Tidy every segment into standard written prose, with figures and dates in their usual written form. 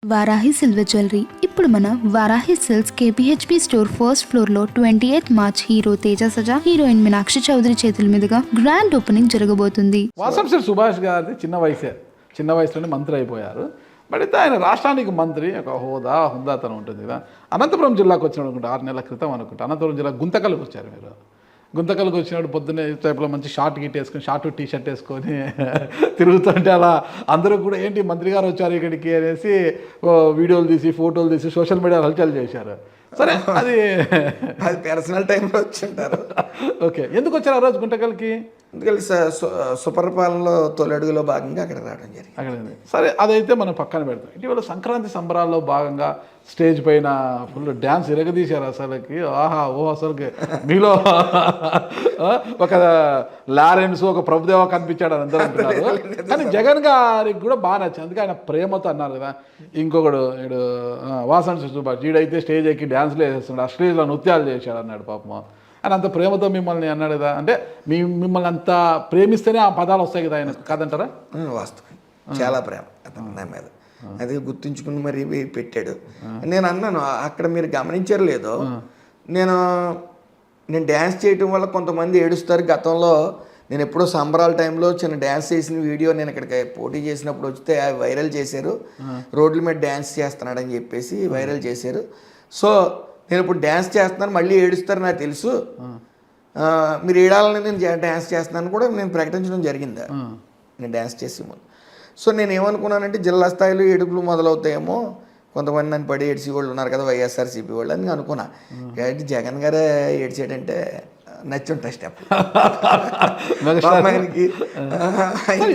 Varahi silver jewellery ఇప్పుడు మన Varahi silks KPHP store first floor లో 28 March hero Teja Sajja heroine Meenakshi Chaudhary చేతుల మీదుగా గ్రాండ్ ఓపెనింగ్ జరగబోతుంది. వాసంశెట్టి సుభాష్ గారిది చిన్న వయసులోనే మంత్రి అయిపోయారు. బట్ అయితే ఆయన రాష్ట్రానికి మంత్రి ఒక హుందాతనం ఉంటుంది కదా. అనంతపురం జిల్లాకు వచ్చినప్పుడు అనుకుంటా 6 నెలల క్రితం అనుకుంటా అనంతపురం జిల్లా గుంతకల్కి వచ్చారు మీరు. గుంతకల్కి వచ్చినప్పుడు పొద్దున్నే టైప్లో మంచి షార్ట్ గిట్ వేసుకొని షార్ట్ టీ షర్ట్ వేసుకొని తిరుగుతుంటే అలా అందరూ కూడా ఏంటి మంత్రి గారు వచ్చారు ఇక్కడికి అనేసి వీడియోలు తీసి ఫోటోలు తీసి సోషల్ మీడియాలో హల్చల్ చేశారు. సరే అది పర్సనల్ టైంలో వచ్చింటారు. ఓకే, ఎందుకు వచ్చారు ఆ రోజు గుంటకల్కి? ఎందుకంటే సుపరిపాలనలో తొలి అడుగులో భాగంగా అక్కడ రావడం జరిగింది. అక్కడ సరే, అదైతే మనం పక్కన పెడతాం. ఇటీవల సంక్రాంతి సంబరాల్లో భాగంగా స్టేజ్ పైన ఫుల్ డ్యాన్స్ ఇరగదీశారు. అసలుకి అసలుకి మీలో ఒక లారెన్స్ ఒక ప్రభుదేవ కనిపించాడు అని అందరూ అంటున్నారు. కానీ జగన్ గారికి కూడా బాగా నచ్చింది, అందుకే ఆయన ప్రేమతో అన్నారు కదా. ఇంకొకడు ఇడు వాసంశెట్టి సుభాష్ ఈడైతే స్టేజ్ ఎక్కి డ్యాన్స్లు వేసేస్తున్నాడు, ఆ స్టేజ్లో నృత్యాలు చేశాడు అన్నాడు. పాపం ఆయన అంత ప్రేమతో మిమ్మల్ని అన్నాడు కదా. అంటే మిమ్మల్ని అంత ప్రేమిస్తేనే ఆ పదాలు వస్తాయి కదా ఆయన, కాదంటారా? వాస్తవం, చాలా ప్రేమ అతను నా మీద, అది గుర్తుంచుకుని మరి పెట్టాడు. నేను అన్నాను, అక్కడ మీరు గమనించారు లేదో, నేను డ్యాన్స్ చేయటం వల్ల కొంతమంది ఏడుస్తారు. గతంలో నేను ఎప్పుడో సంబరాల టైంలో చిన్న డ్యాన్స్ చేసిన వీడియో నేను ఇక్కడికి పోటీ చేసినప్పుడు వస్తే వైరల్ చేశారు. రోడ్ల మీద డ్యాన్స్ చేస్తున్నాడని చెప్పేసి వైరల్ చేశారు. సో నేను ఇప్పుడు డ్యాన్స్ చేస్తున్నాను, మళ్ళీ ఏడుస్తారు నాకు తెలుసు, మీరు ఏడాలని నేను డ్యాన్స్ చేస్తున్నాను కూడా నేను ప్రకటించడం జరిగింది నేను డ్యాన్స్ చేసే ముందు. సో నేను ఏమనుకున్నానంటే జిల్లా స్థాయిలో ఏడుపులు మొదలవుతాయేమో, కొంతమంది నన్ను పడి ఏడ్చి వాళ్ళు ఉన్నారు కదా వైఎస్ఆర్సీపీ వాళ్ళు అని అనుకున్నా. కాబట్టి జగన్ గారే ఏడ్చాడంటే నచ్చుంటాయి స్టెప్.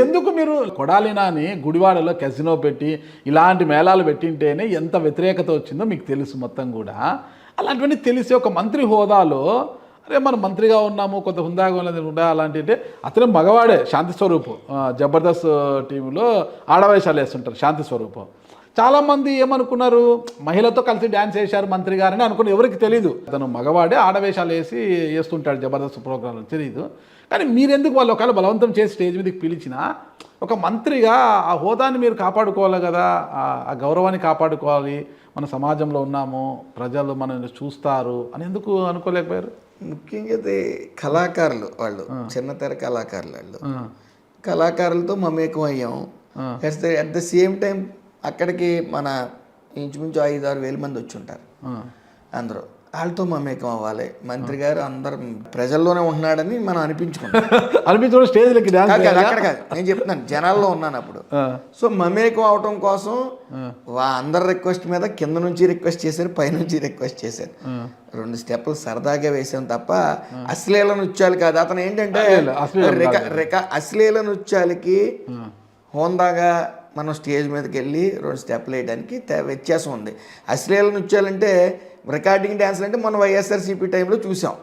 ఎందుకు మీరు కొడాలినా అని గుడివాడలో కెసినో పెట్టి ఇలాంటి మేళాలు పెట్టింటేనే ఎంత వ్యతిరేకత వచ్చిందో మీకు తెలుసు మొత్తం కూడా. అలాంటివన్నీ తెలిసి ఒక మంత్రి హోదాలో అరే మనం మంత్రిగా ఉన్నాము, కొంత హుందాగా ఉన్నది అలాంటి అంటే అతను మగవాడే, శాంతి స్వరూపం. జబర్దస్త్ టీంలో ఆడవేషాలు వేస్తుంటారు శాంతి స్వరూపం. చాలామంది ఏమనుకున్నారు, మహిళతో కలిసి డ్యాన్స్ వేశారు మంత్రి గారని అనుకుని, ఎవరికి తెలీదు అతను మగవాడే ఆడవేషాలు వేస్తుంటాడు జబర్దస్త్ ప్రోగ్రాంలో, తెలియదు. కానీ మీరెందుకు వాళ్ళు ఒకవేళ బలవంతం చేసి స్టేజ్ మీదకి పిలిచినా ఒక మంత్రిగా ఆ హోదాని మీరు కాపాడుకోవాలి కదా, ఆ గౌరవాన్ని కాపాడుకోవాలి. మన సమాజంలో ఉన్నాము, ప్రజలు మనల్ని చూస్తారు అని ఎందుకు అనుకోలేకపోయారు? ముఖ్యంగా కళాకారులు వాళ్ళు, చిన్న తెర కళాకారులు వాళ్ళు, కళాకారులతో మమేకం అయ్యాం. అట్ ద సేమ్ టైం అక్కడికి మన ఇంచుమించు 5-6 వేల మంది వచ్చి ఉంటారు. అందరూ వాళ్ళతో మమేకం అవ్వాలి. మంత్రి గారు అందరు ప్రజల్లోనే ఉంటున్నాడని మనం అనిపించుకుంటాం. స్టేజ్లకి అక్కడ కాదు, నేను చెప్తున్నాను, జనాల్లో ఉన్నాను అప్పుడు. సో మమేకం అవటం కోసం అందరి రిక్వెస్ట్ మీద కింద నుంచి రిక్వెస్ట్ చేశారు, పైనుంచి రిక్వెస్ట్ చేశారు. 2 స్టెప్పులు సరదాగా వేసాం తప్ప అశ్లీల నృత్యాలు కాదు. అతను ఏంటంటే అశ్లీల నృత్యాలకి హోందాగా మనం స్టేజ్ మీదకి వెళ్ళి 2 స్టెప్పులు వేయడానికి వ్యత్యాసం ఉంది. అశ్లీల నృత్యాలంటే రికార్డింగ్ డ్యాన్స్లు అంటే మనం వైఎస్ఆర్సీపీ టైంలో చూసాం.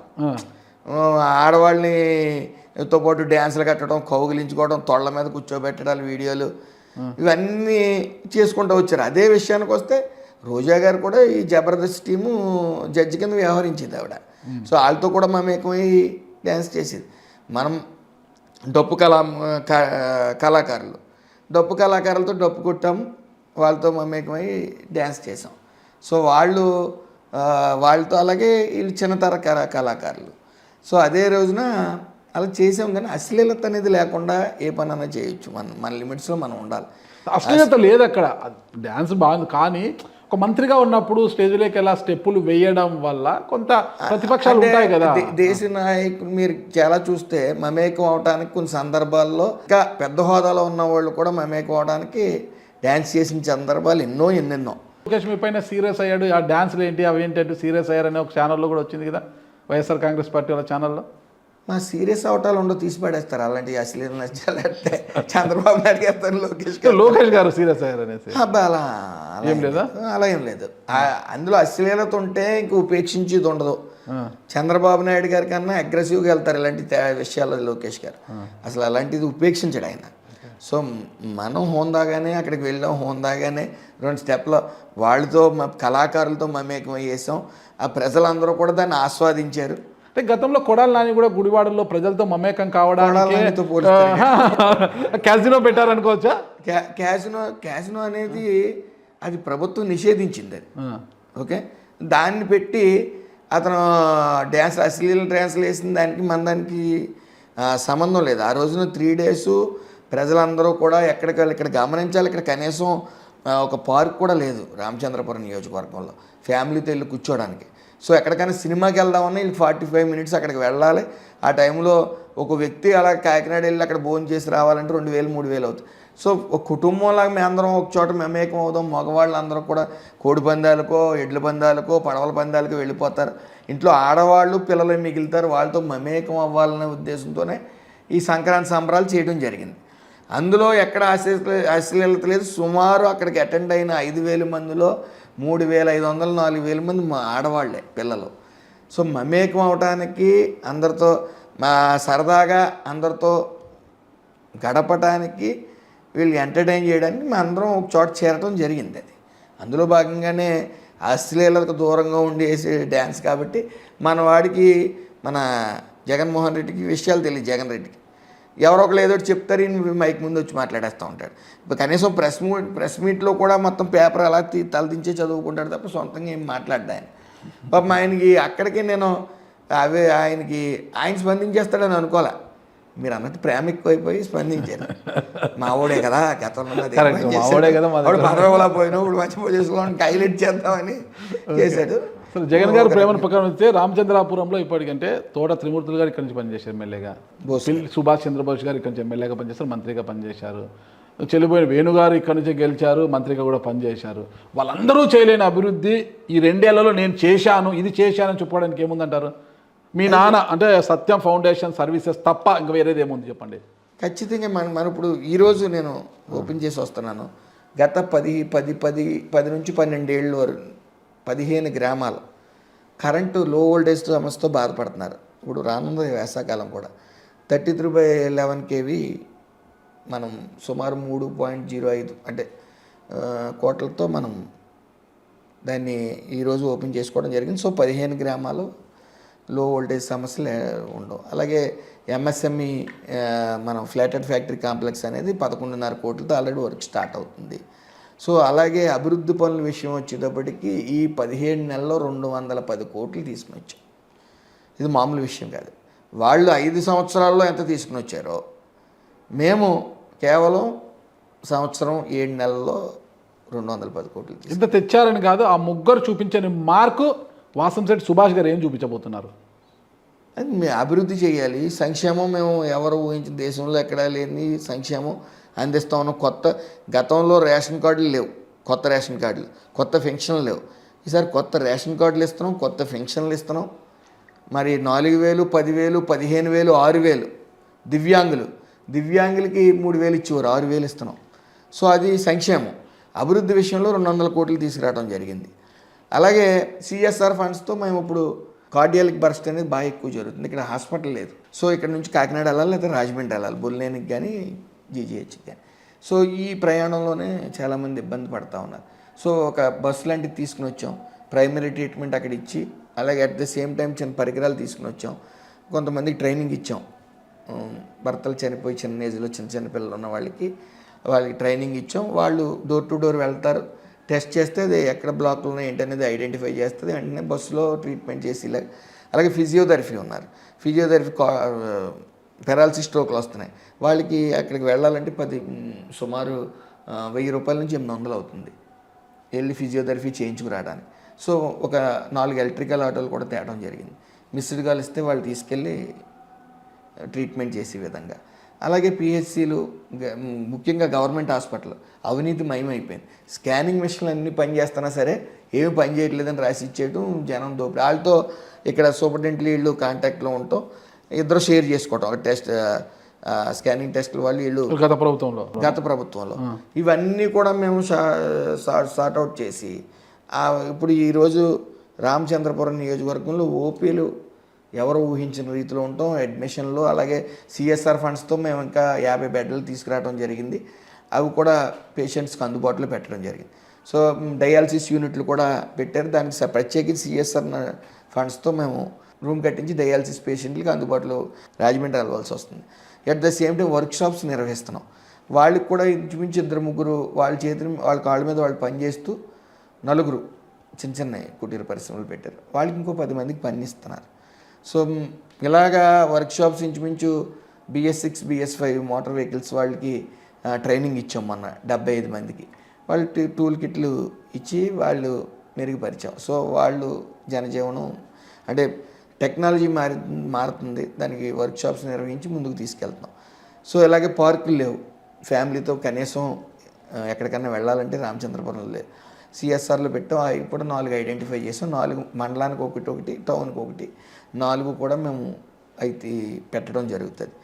ఆడవాళ్ళనితో పాటు డ్యాన్సులు కట్టడం, కౌగిలించుకోవడం, తొళ్ళ మీద కూర్చోబెట్టడాలు, వీడియోలు ఇవన్నీ చేసుకుంటూ వచ్చారు. అదే విషయానికి వస్తే రోజా గారు కూడా ఈ జబర్దస్త్ టీము జడ్జి కింద వ్యవహరించింది ఆవిడ. సో వాళ్ళతో కూడా మమేకమై డ్యాన్స్ చేసేది. మనం డప్పు కళాకారులతో డప్పు కొట్టాము, వాళ్ళతో మమేకమై డ్యాన్స్ చేసాం. సో వాళ్ళతో అలాగే వీళ్ళు చిన్నతర కళాకారులు. సో అదే రోజున అలా చేసాం. కానీ అశ్లీలత అనేది లేకుండా ఏ పని అన్నా చేయొచ్చు, మన లిమిట్స్లో మనం ఉండాలి. అశ్లీలత లేదు అక్కడ, డ్యాన్స్ బాగుంది. కానీ ఒక మంత్రిగా ఉన్నప్పుడు స్టేజ్లోకి ఎలా స్టెప్పులు వేయడం వల్ల కొంత ప్రతిపక్షాలు ఉంటాయి కదా. దేశ నాయకులు మీరు చాలా చూస్తే మమేకం అవడానికి కొన్ని సందర్భాల్లో ఇంకా పెద్ద హోదాలో ఉన్న వాళ్ళు కూడా మమేకం అవడానికి డ్యాన్స్ చేసిన సందర్భాలు ఎన్నెన్నో. లోకేష్ మీ పైన సీరియస్ అయ్యాడు, ఆ డ్యాన్స్లు ఏంటి అవి ఏంటంటే సీరియస్ అయ్యారని ఒక ఛానల్లో కూడా వచ్చింది కదా, వైఎస్ఆర్ కాంగ్రెస్ పార్టీ వాళ్ళ ఛానల్లో. మా సీరియస్ అవటాలు ఉండవు, తీసి పడేస్తారు. అలాంటి అశ్లీల నచ్చాలంటే చంద్రబాబు నాయుడు గారు, లోకేష్ గారు సీరియస్ అయ్యారనేసి అలా ఏం లేదు, అలా ఏం లేదు. అందులో అశ్లీలత ఉంటే ఇంక ఉపేక్షించేది ఉండదు. చంద్రబాబు నాయుడు గారి కన్నా అగ్రెసివ్గా వెళ్తారు ఇలాంటి విషయాల్లో లోకేష్ గారు. అసలు అలాంటిది ఉపేక్షించాడు ఆయన. సో మనం హోందాగానే అక్కడికి వెళ్ళాం, హోందాగానే 2 స్టెప్లో వాళ్ళతో కళాకారులతో మమేకం చేసాం. ఆ ప్రజలందరూ కూడా దాన్ని ఆస్వాదించారు. అంటే గతంలో కొడాలి నాని కూడా గుడివాడలో ప్రజలతో మమేకం కావడానికి క్యాసినో పెట్టారనుకోవచ్చా? క్యాసినో అనేది అది ప్రభుత్వం నిషేధించింది అది. ఆ. ఓకే, దాన్ని పెట్టి అతను అశ్లీల డ్యాన్స్లు వేసిన దానికి మన దానికి సంబంధం లేదు. ఆ రోజున 3 days ప్రజలందరూ కూడా ఇక్కడ గమనించాలి. ఇక్కడ కనీసం ఒక పార్క్ కూడా లేదు రామచంద్రపురం నియోజకవర్గంలో ఫ్యామిలీతో వెళ్ళి కూర్చోడానికి. సో ఎక్కడికైనా సినిమాకి వెళ్దామన్నా వీళ్ళు 45 minutes అక్కడికి వెళ్ళాలి. ఆ టైంలో ఒక వ్యక్తి అలా కాకినాడ వెళ్ళి అక్కడ భోజనం చేసి రావాలంటే 2,000-3,000 అవుతుంది. సో ఒక కుటుంబంలాగా మేము అందరం ఒక చోట మమేకం అవుదాం. మగవాళ్ళందరూ కూడా కోడి పందాలకో, ఎడ్ల పందాలకో, పడవల పందాలకో వెళ్ళిపోతారు. ఇంట్లో ఆడవాళ్ళు పిల్లలు మిగులుతారు. వాళ్ళతో మమేకం అవ్వాలనే ఉద్దేశంతోనే ఈ సంక్రాంతి సంబరాలు చేయడం జరిగింది. అందులో ఎక్కడ అశ్లీలత లేదు. సుమారు అక్కడికి అటెండ్ అయిన 5,000 మందిలో 3,500, 4,000 మంది మా ఆడవాళ్లే, పిల్లలు. సో మమేకం అవటానికి, అందరితో సరదాగా అందరితో గడపటానికి, వీళ్ళు ఎంటర్టైన్ చేయడానికి మేము అందరం ఒక చోట చేరటం జరిగింది. అది అందులో భాగంగానే అశ్లీలతకు దూరంగా ఉండి వేసే డ్యాన్స్ కాబట్టి మన వాడికి, మన జగన్మోహన్ రెడ్డికి విషయాలు తెలియదు. జగన్ రెడ్డికి ఎవరో ఒకరు ఏదో చెప్తారు, మైక్ ముందు వచ్చి మాట్లాడేస్తూ ఉంటాడు. ఇప్పుడు కనీసం ప్రెస్ మీట్లో కూడా మొత్తం పేపర్ అలా తలదించే చదువుకుంటాడు తప్ప సొంతంగా ఏం మాట్లాడ్డా ఆయన. పాపం ఆయనకి అక్కడికి నేను ఆయన స్పందించేస్తాడని అనుకోలే. మీరు అన్నట్టు ప్రేమ ఎక్కువైపోయి స్పందించారు. మావోడే కదా గతంలో పదవిలా పోయినప్పుడు మంచి పొజిషన్లో హైలైట్ చేద్దామని చేశాడు. జగన్ గారు ప్రేమను పక్కన వస్తే రామచంద్రాపురంలో ఇప్పటికంటే తోట త్రిమూర్తులు గారు ఇక్కడి నుంచి పనిచేశారు ఎమ్మెల్యేగా. సుభాష్ చంద్రబోస్ గారు ఇక్కడి నుంచి ఎమ్మెల్యేగా పనిచేస్తారు, మంత్రిగా పనిచేశారు. చెల్లిపోయిన వేణుగారు ఇక్కడి నుంచి గెలిచారు, మంత్రిగా కూడా పనిచేశారు. వాళ్ళందరూ చేయలేని అభివృద్ధి ఈ 2 ఏళ్లలో నేను చేశాను, ఇది చేశానని చెప్పుకోవడానికి ఏముందంటారు? మీ నాన్న అంటే సత్యం ఫౌండేషన్ సర్వీసెస్ తప్ప ఇంకా వేరేది ఏముంది చెప్పండి? ఖచ్చితంగా మనం ఇప్పుడు ఈరోజు నేను ఓపెన్ చేసి వస్తున్నాను. గత 10 నుంచి 12 ఏళ్ళు వరకు 15 గ్రామాలు కరెంటు లో వోల్టేజ్ సమస్యతో బాధపడుతున్నారు. ఇప్పుడు రానున్న వేసవకాలం కూడా 33/11 kV మనం సుమారు 3.05 అంటే కోట్లతో మనం దాన్ని ఈరోజు ఓపెన్ చేసుకోవడం జరిగింది. సో 15 గ్రామాలు లో వోల్టేజ్ సమస్యలు ఉండవు. అలాగే ఎంఎస్ఎంఈ మనం ఫ్లాటెడ్ ఫ్యాక్టరీ కాంప్లెక్స్ అనేది 11.5 కోట్లతో ఆల్రెడీ వర్క్ స్టార్ట్ అవుతుంది. సో అలాగే అభివృద్ధి పనుల విషయం వచ్చేటప్పటికి ఈ 15 నెలల్లో 210 కోట్లు తీసుకుని వచ్చాం. ఇది మామూలు విషయం కాదు. వాళ్ళు 5 సంవత్సరాల్లో ఎంత తీసుకుని వచ్చారో మేము కేవలం సంవత్సరం 7 నెలల్లో 210 కోట్లు. ఇంత తెచ్చారని కాదు, ఆ ముగ్గురు చూపించని మార్కు వాసంశెట్టి సుభాష్ గారు ఏం చూపించబోతున్నారు? అది మేము అభివృద్ధి చేయాలి. సంక్షేమం మేము ఎవరు ఊహించిన దేశంలో ఎక్కడా లేని సంక్షేమం అందిస్తా ఉన్నాం. గతంలో రేషన్ కార్డులు లేవు, కొత్త రేషన్ కార్డులు, కొత్త పెన్షన్లు లేవు. ఈసారి కొత్త రేషన్ కార్డులు ఇస్తున్నాం, కొత్త పెన్షన్లు ఇస్తున్నాం. మరి 4,000, 10,000, 15,000, 6,000 దివ్యాంగులకి 3,000 ఇచ్చేవారు, 6,000 ఇస్తున్నాం. సో అది సంక్షేమం. అభివృద్ధి విషయంలో 200 కోట్లు తీసుకురావడం జరిగింది. అలాగే సిఎస్ఆర్ ఫండ్స్తో మేము ఇప్పుడు కార్డియాలిక్ బర్స్ట్ అనేది బాగా ఎక్కువ జరుగుతుంది. ఇక్కడ హాస్పిటల్ లేదు. సో ఇక్కడ నుంచి కాకినాడ వెళ్ళాలి, లేదా రాజమండ్రి వెళ్ళాలి, బుల్లేనికి కానీ జీజీహెచ్కి కానీ. సో ఈ ప్రయాణంలోనే చాలామంది ఇబ్బంది పడుతూ ఉన్నారు. సో ఒక బస్సు లాంటివి తీసుకుని వచ్చాం, ప్రైమరీ ట్రీట్మెంట్ అక్కడ ఇచ్చి, అలాగే అట్ ద సేమ్ టైం చిన్న పరికరాలు తీసుకుని వచ్చాం. కొంతమందికి ట్రైనింగ్ ఇచ్చాం. భర్తలు చనిపోయి చిన్న ఏజ్లో చిన్న పిల్లలు ఉన్న వాళ్ళకి ట్రైనింగ్ ఇచ్చాం. వాళ్ళు డోర్ టు డోర్ వెళ్తారు, టెస్ట్ చేస్తే అది ఎక్కడ బ్లాక్లు ఉన్నాయి ఏంటనేది ఐడెంటిఫై చేస్తుంది. వెంటనే బస్సులో ట్రీట్మెంట్ చేసి అలాగే ఫిజియోథెరపీ ఉన్నారు. ఫిజియోథెరపీ పెరాలసిస్ స్ట్రోక్లు వస్తున్నాయి. వాళ్ళకి అక్కడికి వెళ్ళాలంటే సుమారు 1,000 రూపాయల నుంచి 800 అవుతుంది వెళ్ళి ఫిజియోథెరపీ చేయించుకురావడానికి. సో ఒక 4 ఎలక్ట్రికల్ ఆటోలు కూడా తేవడం జరిగింది. మిస్డ్ కాల్ ఇస్తే వాళ్ళు తీసుకెళ్ళి ట్రీట్మెంట్ చేసే విధంగా. అలాగే పిహెచ్సిలు, ముఖ్యంగా గవర్నమెంట్ హాస్పిటల్ అవినీతి మయమైపోయింది. స్కానింగ్ మిషన్లు అన్నీ పనిచేస్తున్నా సరే ఏమి పని చేయట్లేదని రాసి ఇచ్చేయడం, జనం దోపిడీ. వాళ్ళతో ఇక్కడ సూపరింటెండెంట్ వీళ్ళు కాంటాక్ట్లో ఉంటాం, ఇద్దరు షేర్ చేసుకోవటం. ఒక టెస్ట్ స్కానింగ్ టెస్టులు వాళ్ళు వీళ్ళు గత ప్రభుత్వంలో ఇవన్నీ కూడా మేము సార్ట్అవుట్ చేసి ఇప్పుడు ఈరోజు రామచంద్రపురం నియోజకవర్గంలో ఓపీలు ఎవరు ఊహించిన రీతిలో ఉంటాం. అడ్మిషన్లు అలాగే సిఎస్ఆర్ ఫండ్స్తో మేము ఇంకా 50 బెడ్లు తీసుకురావడం జరిగింది. అవి కూడా పేషెంట్స్కి అందుబాటులో పెట్టడం జరిగింది. సో డయాలసిస్ యూనిట్లు కూడా పెట్టారు. దానికి ప్రత్యేకించి సిఎస్ఆర్ ఫండ్స్తో మేము రూమ్ కట్టించి డయాలసిస్ పేషెంట్లకి అందుబాటులో రాజమండ్రి వెళ్ళవలసి వస్తుంది. At the same time workshops నిర్వహిస్తున్నాం. వాళ్ళకి కూడా ఇంచుమించు 2-3 వాళ్ళ చేతులు వాళ్ళ కాళ్ళ మీద వాళ్ళు పనిచేస్తూ 4 చిన్న చిన్న కుటీర పరిశ్రమలు పెట్టారు. వాళ్ళకి ఇంకో 10 మందికి పని ఇస్తున్నారు. సో ఇలాగా వర్క్షాప్స్ ఇంచుమించు BS6 BS5 మోటార్ వెహికల్స్ వాళ్ళకి ట్రైనింగ్ ఇచ్చాం మొన్న 75 మందికి. వాళ్ళు టూల్ కిట్లు ఇచ్చి వాళ్ళు మెరుగుపరిచాం. సో వాళ్ళు జనజీవనం అంటే టెక్నాలజీ మారుతుంది, దానికి వర్క్షాప్స్ నిర్వహించి ముందుకు తీసుకెళ్తున్నాం. సో ఇలాగే పార్కులు లేవు, ఫ్యామిలీతో కనీసం ఎక్కడికన్నా వెళ్ళాలంటే రామచంద్రపురం లేదు. CSRలో పెట్టాం, అవి కూడా 4 ఐడెంటిఫై చేసాం. 4 మండలానికి ఒకటి టౌన్కి ఒకటి 4 కూడా మేము అయితే పెట్టడం జరుగుతుంది.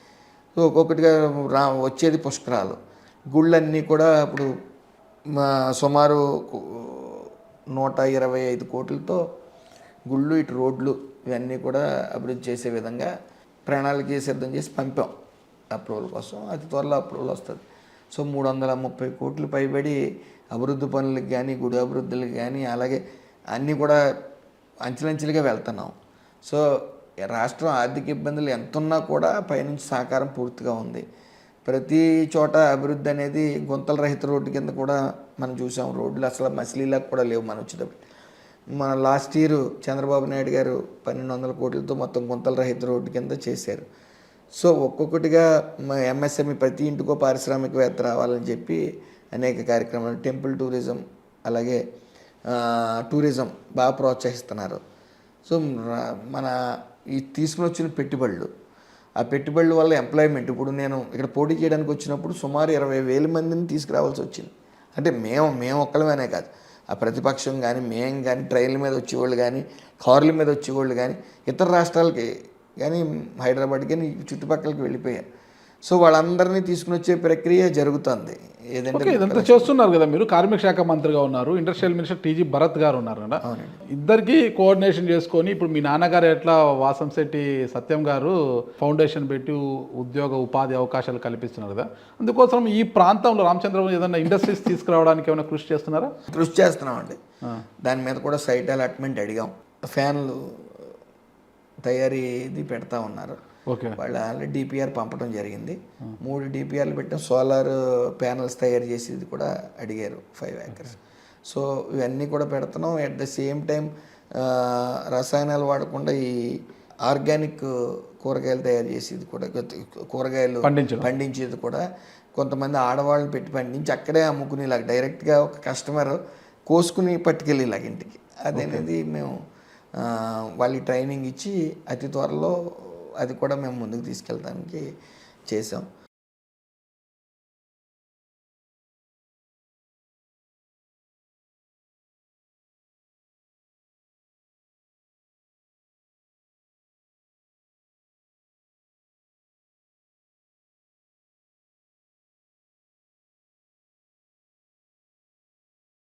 సో ఒక్కొక్కటిగా వచ్చేది పుష్కరాలు, గుళ్ళన్నీ కూడా ఇప్పుడు సుమారు 125 కోట్లతో గుళ్ళు ఇటు రోడ్లు ఇవన్నీ కూడా అభివృద్ధి చేసే విధంగా ప్రణాళిక సిద్ధం చేసి పంపాం అప్రూవల్ కోసం. అతి త్వరలో అప్రూవల్ వస్తుంది. సో 330 కోట్లు పైబడి అభివృద్ధి పనులకు కానీ గుడి అభివృద్ధులకు కానీ అలాగే అన్నీ కూడా అంచెలంచెలుగా వెళ్తున్నాం. సో రాష్ట్రం ఆర్థిక ఇబ్బందులు ఎంతున్నా కూడా పైనుంచి సహకారం పూర్తిగా ఉంది. ప్రతి చోట అభివృద్ధి అనేది గుంతల రహిత రోడ్డు కింద కూడా మనం చూసాం. రోడ్లు అసలు మసిలీలాగా కూడా లేవు మనం వచ్చేటప్పుడు. మన లాస్ట్ ఇయర్ చంద్రబాబు నాయుడు గారు 1200 కోట్లతో మొత్తం గుంతల రహిత రోడ్డు కింద చేశారు. సో ఒక్కొక్కటిగా MSME ప్రతి ఇంటికో పారిశ్రామికవేత్త రావాలని చెప్పి అనేక కార్యక్రమాలు, టెంపుల్ టూరిజం అలాగే టూరిజం బాగా ప్రోత్సహిస్తున్నారు. సో మన ఈ తీసుకుని వచ్చిన పెట్టుబడులు, ఆ పెట్టుబడుల వల్ల ఎంప్లాయ్మెంట్, ఇప్పుడు నేను ఇక్కడ పోటీ చేయడానికి వచ్చినప్పుడు సుమారు 20,000 మందిని తీసుకురావాల్సి వచ్చింది. అంటే మేము ఒక్కళ్ళమేనే కాదు, ఆ ప్రతిపక్షం కానీ మేము కానీ ట్రైన్ల మీద వచ్చేవాళ్ళు కానీ కార్ల మీద వచ్చేవాళ్ళు కానీ ఇతర రాష్ట్రాలకి కానీ హైదరాబాద్ కానీ చుట్టుపక్కలకి వెళ్ళిపోయారు. సో వాళ్ళందరినీ తీసుకుని వచ్చే ప్రక్రియ జరుగుతుంది. ఓకే, ఇదంతా చేస్తున్నారు కదా మీరు. కార్మిక శాఖ మంత్రిగా ఉన్నారు, ఇండస్ట్రియల్ మినిస్టర్ TG భరత్ గారు ఉన్నారు కదా. ఇద్దరికి కోఆర్డినేషన్ చేసుకొని ఇప్పుడు మీ నాన్నగారు ఎట్లా వాసంశెట్టి సత్యం గారు ఫౌండేషన్ పెట్టి ఉద్యోగ ఉపాధి అవకాశాలు కల్పిస్తున్నారు కదా, అందుకోసం ఈ ప్రాంతంలో రామచంద్రపురం ఏదైనా ఇండస్ట్రీస్ తీసుకురావడానికి ఏమైనా కృషి చేస్తున్నారా? కృషి చేస్తున్నామండి. దాని మీద కూడా సైట్ అలాట్మెంట్ అడిగాం. ఫ్యాన్లు తయారీది పెడతా ఉన్నారు. ఓకే, వాళ్ళు ఆల్రెడీ DPR పంపడం జరిగింది. 3 DPRలు పెట్టాం. సోలార్ ప్యానల్స్ తయారు చేసేది కూడా అడిగారు 5 acres. సో ఇవన్నీ కూడా పెడుతున్నాం. అట్ ద సేమ్ టైం రసాయనాలు వాడకుండా ఈ ఆర్గానిక్ కూరగాయలు తయారు చేసేది కూడా, కూరగాయలు పండించేది కూడా కొంతమంది ఆడవాళ్ళని పెట్టి పండించి అక్కడే అమ్ముకునేలాగా డైరెక్ట్గా ఒక కస్టమర్ కోసుకుని పట్టుకెళ్ళేలాగా ఇంటికి, అదనేది మేము వాళ్ళకి ట్రైనింగ్ ఇచ్చి అతి త్వరలో అది కూడా మేము ముందుకు తీసుకెళ్ళడానికి చేసాం.